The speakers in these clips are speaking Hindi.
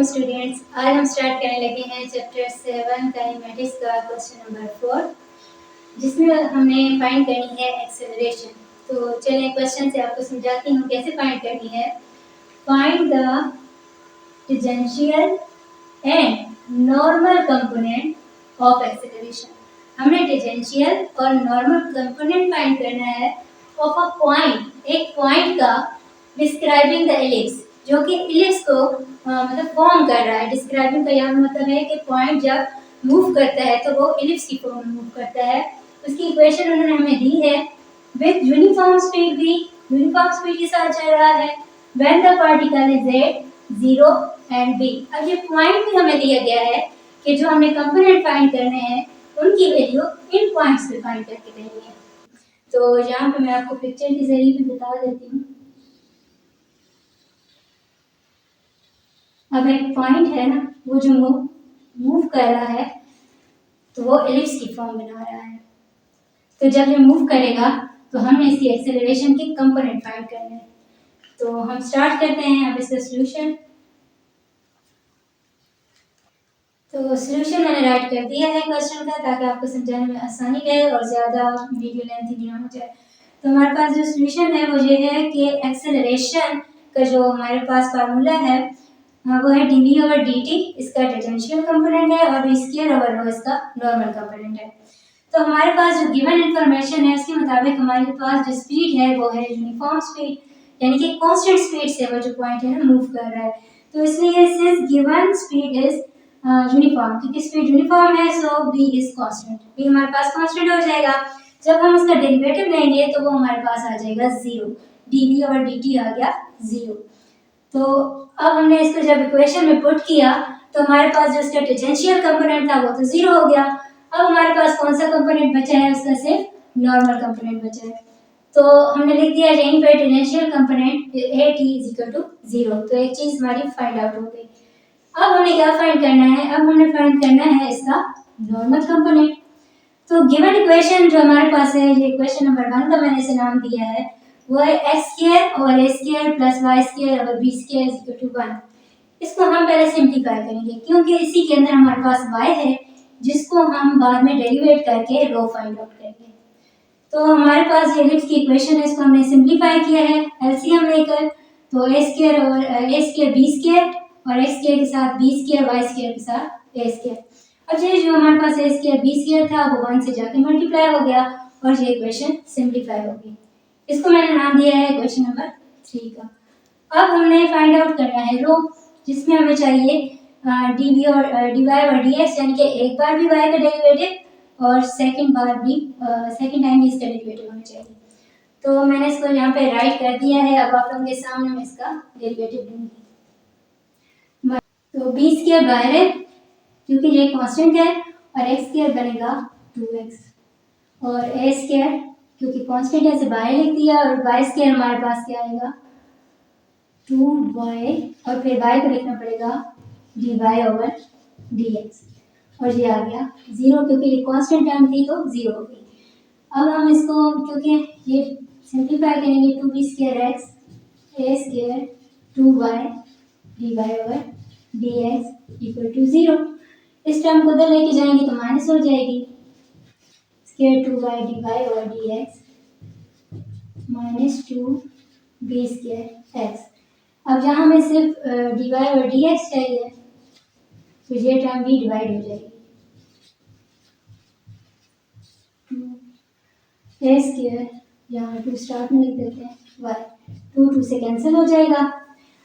वालेकुम स्टूडेंट्स। आज हम स्टार्ट करने लगे हैं चैप्टर 7 काइनेमेटिक्स का क्वेश्चन नंबर 4, जिसमें हमने फाइंड करनी है एक्सेलरेशन। तो चलिए क्वेश्चन से आपको समझाती हूँ कैसे फाइंड करनी है। Find the tangential and normal component of acceleration. हमने टेंजेंशियल और नॉर्मल कंपोनेंट फाइंड करना है ऑफ अ पॉइंट, एक पॉइंट का डिस्क्राइबिंग द एलिप्स, जो कि इलिप्स को मतलब फॉर्म कर रहा है। डिस्क्राइबिंग का यहाँ मतलब है कि पॉइंट जब मूव करता है तो वो इलिप्स की फॉर्म में मूव करता है। उसकी इक्वेशन उन्होंने हमें दी है विद यूनिफॉर्म स्पीड भी, यूनिफॉर्म स्पीड के साथ चल रहा है when the particle is at 0 and b। अब ये पॉइंट भी हमें दिया गया है कि जो हमने कंपोनेंट फाइंड करने हैं उनकी वैल्यू इन पॉइंट्स पे फाइंड करके देनी है। तो यहाँ पे मैं आपको पिक्चर के जरिए भी बता देती हूँ। अब एक पॉइंट है ना, वो जो मूव कर रहा है तो वो एलिप्स की फॉर्म बना रहा है। तो जब ये मूव करेगा तो हमने इसकी एक्सेलरेशन के कंपोनेंट फाइंड करने हैं। तो हम स्टार्ट करते हैं अब इसका सॉल्यूशन। तो सॉल्यूशन मैंने राइट कर दिया है क्वेश्चन का, ताकि आपको समझाने में आसानी रहे और ज़्यादा वीडियो लेंथी ना हो जाए। तो हमारे पास जो सॉल्यूशन है वो ये है कि एक्सेलरेशन का जो हमारे पास फार्मूला है वो है dv/dt। इसका टेंजेंशियल कंपोनेंट है और v² इसका नॉर्मल कंपोनेंट है। तो हमारे पास जो गिवन इंफॉर्मेशन है उसके मुताबिक हमारे पास जो स्पीड है वो है यूनिफॉर्म स्पीड, यानी कि कांस्टेंट स्पीड से वो जो पॉइंट है ना मूव कर रहा है। तो इसलिए since given speed is uniform, क्योंकि स्पीड यूनिफॉर्म है सो v इज कांस्टेंट, v हमारे पास कांस्टेंट हो जाएगा। जब हम उसका डेरिवेटिव लेंगे तो वो हमारे पास आ जाएगा 0, dv/dt आ गया 0। तो अब हमने इसको जब इक्वेशन में पुट किया तो हमारे पास जो इसका टेंजेंशियल कंपोनेंट था वो तो 0 हो गया। अब हमारे पास कौन सा कंपोनेंट बचा है, उसका सिर्फ नॉर्मल कंपोनेंट बचा है। तो हमने लिख दिया यहीं पे टेंजेंशियल कंपोनेंट at = 0। तो एक चीज हमारी फाइंड आउट हो गई। अब हमें क्या फाइंड करना है, अब हमने फाइंड करना है इसका नॉर्मल कंपोनेंट। तो गिवन इक्वेशन जो हमारे पास है, ये इक्वेशन नंबर 1 का मैंने इसे नाम दिया है, वो है x² और a² + y² और b² = 1। इसको हम पहले सिंप्लीफाई करेंगे क्योंकि इसी के अंदर हमारे पास y है जिसको हम बाद में डेरिवेट करके रो फाइंड आउट करेंगे। तो हमारे पास ये एलिप्स की इक्वेशन है, इसको हमने सिंप्लीफाई किया है एलसीएम लेकर। तो a² और a² b² और x² के साथ b² y² के साथ a²। अब ये जो हमारे पास a² b² था वो 1 से जाके मल्टीप्लाई हो गया और ये इक्वेशन सिंप्लीफाई हो गई। इसको मैंने नाम दिया है इक्वेशन नंबर 3 का। अब हमने फाइंड आउट करना है रो, जिसमें हमें चाहिए dv और dy/dx, यानी कि एक बार भी y का डेरिवेटिव और सेकंड टाइम भी इसका डेरिवेटिव होना चाहिए। तो मैंने इसको यहाँ पे राइट कर दिया है। अब आप लोगों के सामने मैं इसका डेरिवेटिव लूंगी। तो b² बाहर है क्योंकि ये कांस्टेंट है और x² बनेगा 2x और a² क्योंकि कांस्टेंट है इसे बाहर लिख दिया और y² हमारे पास क्या आएगा 2y और फिर y को लिखना पड़ेगा dy/dx और ये आ गया 0 क्योंकि ये कांस्टेंट टर्म थी तो 0 हो गई। अब हम इसको क्योंकि ये सिंप्लीफाई करेंगे 2b²x a² 2y dy/dx = 0। इस टर्म को उधर लेके जाएंगे तो माइनस हो जाएगी, स्क्वायर 2y dy/dx -2b²x। अब यहाँ हमें सिर्फ dy/dx चाहिए तो ये टर्म भी डिवाइड हो जाएगी। a² यहाँ 2 स्टार्ट में लिख देते हैं, y 2 से कैंसिल हो जाएगा।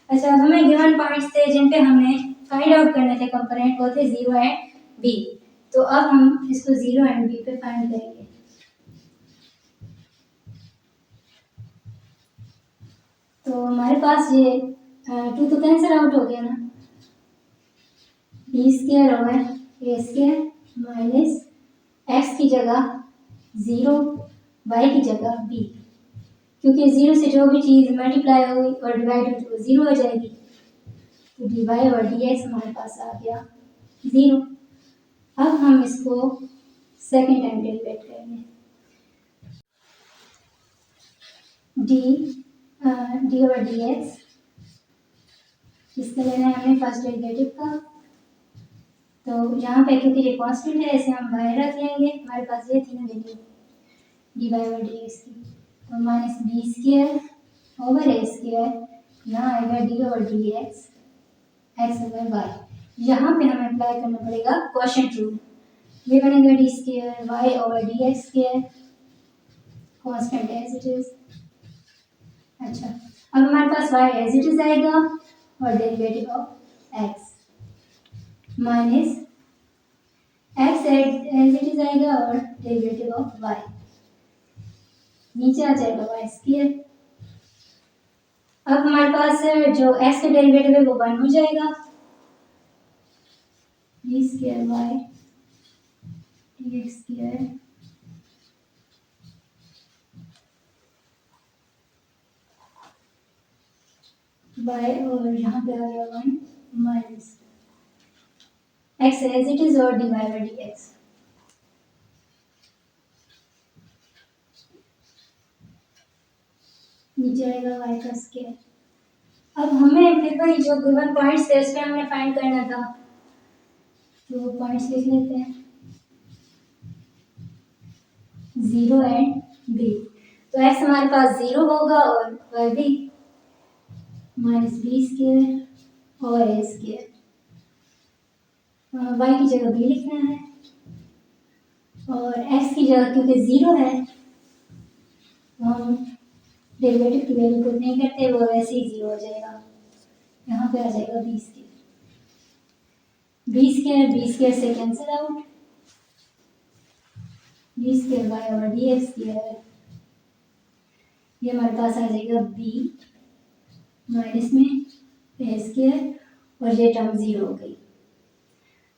अच्छा, अब हमें गिवन पॉइंट्स थे जिन पे हमने फाइंड आउट करने थे कंपोनेंट, वो थे 0 एंड b। तो अब हम इसको 0 एंड b पे फाइंड करेंगे। तो हमारे पास ये 2 तो कैंसिल आउट हो गया ना, b² और a² माइनस x की जगह 0, y की जगह b, क्योंकि 0 से जो भी चीज़ मल्टीप्लाई हुई और डिवाइड हुई तो 0 हो जाएगी। तो dy/dx हमारे पास आ गया 0। अब हम इसको सेकेंड टाइम डेरिवेट करेंगे। dy/dx इसका लेना है हमें फर्स्ट डेरिवेटिव का। तो यहाँ पे क्योंकि ये कांस्टेंट है इसे हम बाहर रख लेंगे, हमारे पास ये तीन value d y over d x की। तो माइनस बी स्क्वायर ओवर ए स्क्वायर, यहाँ आएगा d over d x x over y. यहाँ पे हमें अप्लाई करना पड़ेगा क्वोशिएंट रूल। ये बनेगा d square y over d x square, constant as it is. अच्छा, अब हमारे पास y एज इट इज आएगा और derivative of x minus x as it is आएगा और डेरिवेटिव ऑफ y, नीचे आ जाएगा y स्क्वायर। अब हमारे पास जो x का डेरिवेटिव है वो 1 हो जाएगा, d square y dx square y और यहाँ पे आ गया 1 minus x as it is और dy बाई dx। नीचे आएगा y का स्क्वायर। अब हमें फिर वही जो गिवन पॉइंट्स थे उस पे हमने फाइंड करना था, तो वो पॉइंट्स लिख लेते हैं 0 एंड b। तो x हमारे पास 0 होगा और y भी माइनस बी स्क्वायर और ए स्क्वायर। y की जगह b लिखना है और x की जगह क्योंकि 0 है तो हम डेरिवेटिव की वैल्यू पुट नहीं करते, वो वैसे ही 0 हो जाएगा। यहाँ पे आ जाएगा बी स्क्वायर से cancel out, b square y over d x square, ये हमारे पास आ जाएगा बी माइनस में ए स्क्वायर और ये टर्म 0 हो गई।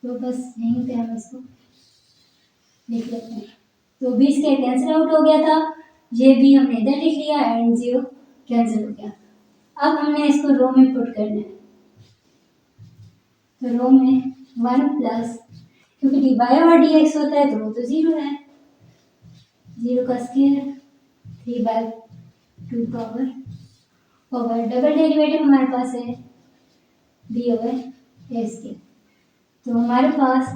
तो बस यहीं पे हम इसको लिख लेते हैं। तो बी स्क्वायर कैंसिल आउट हो गया था, ये भी हमने इधर लिख लिया एंड 0 कैंसिल हो गया। अब हमने इसको रो में पुट करना है, तो रो में 1 प्लस, क्योंकि डी वाई और डी एक्स होता है तो वो तो 0 है, 0 का square 3/2 power over double derivative हमारे पास है बी ओवर ए स्क्वायर। तो हमारे पास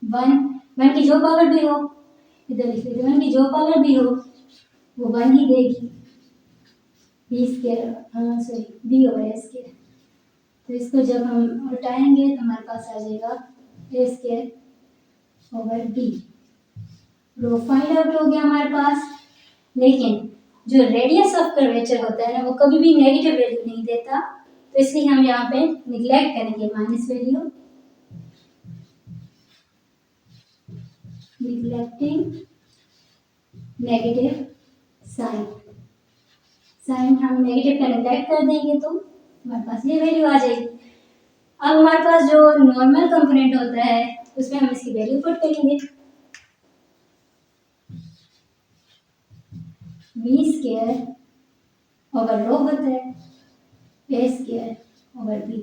1 की जो पावर भी हो, इधर लिख लेते 1 की जो पावर भी हो वो 1 ही देगी, B square sorry B over ए स्क्वायर। तो इसको जब हम उल्टाएंगे तो हमारे पास आ जाएगा ए स्क्वायर ओवर बी। रो फाइंड आउट हो गया हमारे पास, लेकिन जो रेडियस ऑफ कर्वेचर होता है ना वो कभी भी नेगेटिव वैल्यू नहीं देता, तो इसलिए हम यहाँ पे निगलेक्ट करेंगे minus value, neglecting negative sign. Sign हम नेगेटिव का निगलेक्ट कर देंगे तो हमारे पास ये वैल्यू आ जाएगी। अब हमारे पास जो नॉर्मल कंपोनेंट होता है उसमें हम इसकी वैल्यू पुट करेंगे, बी स्क्वायर ओवर रो होता है ए स्क्वायर ओवर बी,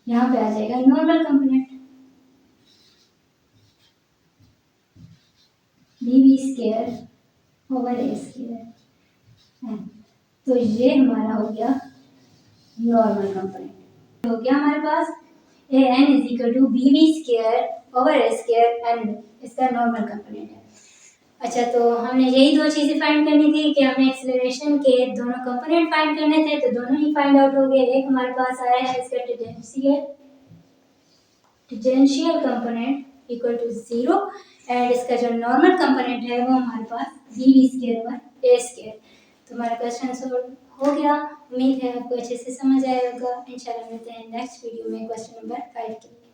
यहाँ पे आ जाएगा normal component B square over ए स्क्वायर। तो ये हमारा हो गया नॉर्मल कंपोनेंट। हो गया हमारे पास A N is equal to B square over A square N, इसका नॉर्मल कंपोनेंट है। अच्छा, तो हमने यही दो चीज़ें फाइंड करनी थी कि हमने एक्सेलरेशन के दोनों कंपोनेंट फाइंड करने थे, तो दोनों ही फाइंड आउट हो गए। एक हमारे पास आया है इसका tangential component equal to 0 and इसका जो नॉर्मल कंपोनेंट है वो हमारे पास बी स्क्वायर ओवर ए स्क्वायर। तो हमारा क्वेश्चन सॉल्व हो गया। उम्मीद है आपको अच्छे से समझ आया होगा। इंशाल्लाह मिलते हैं नेक्स्ट वीडियो में क्वेश्चन नंबर 5 के।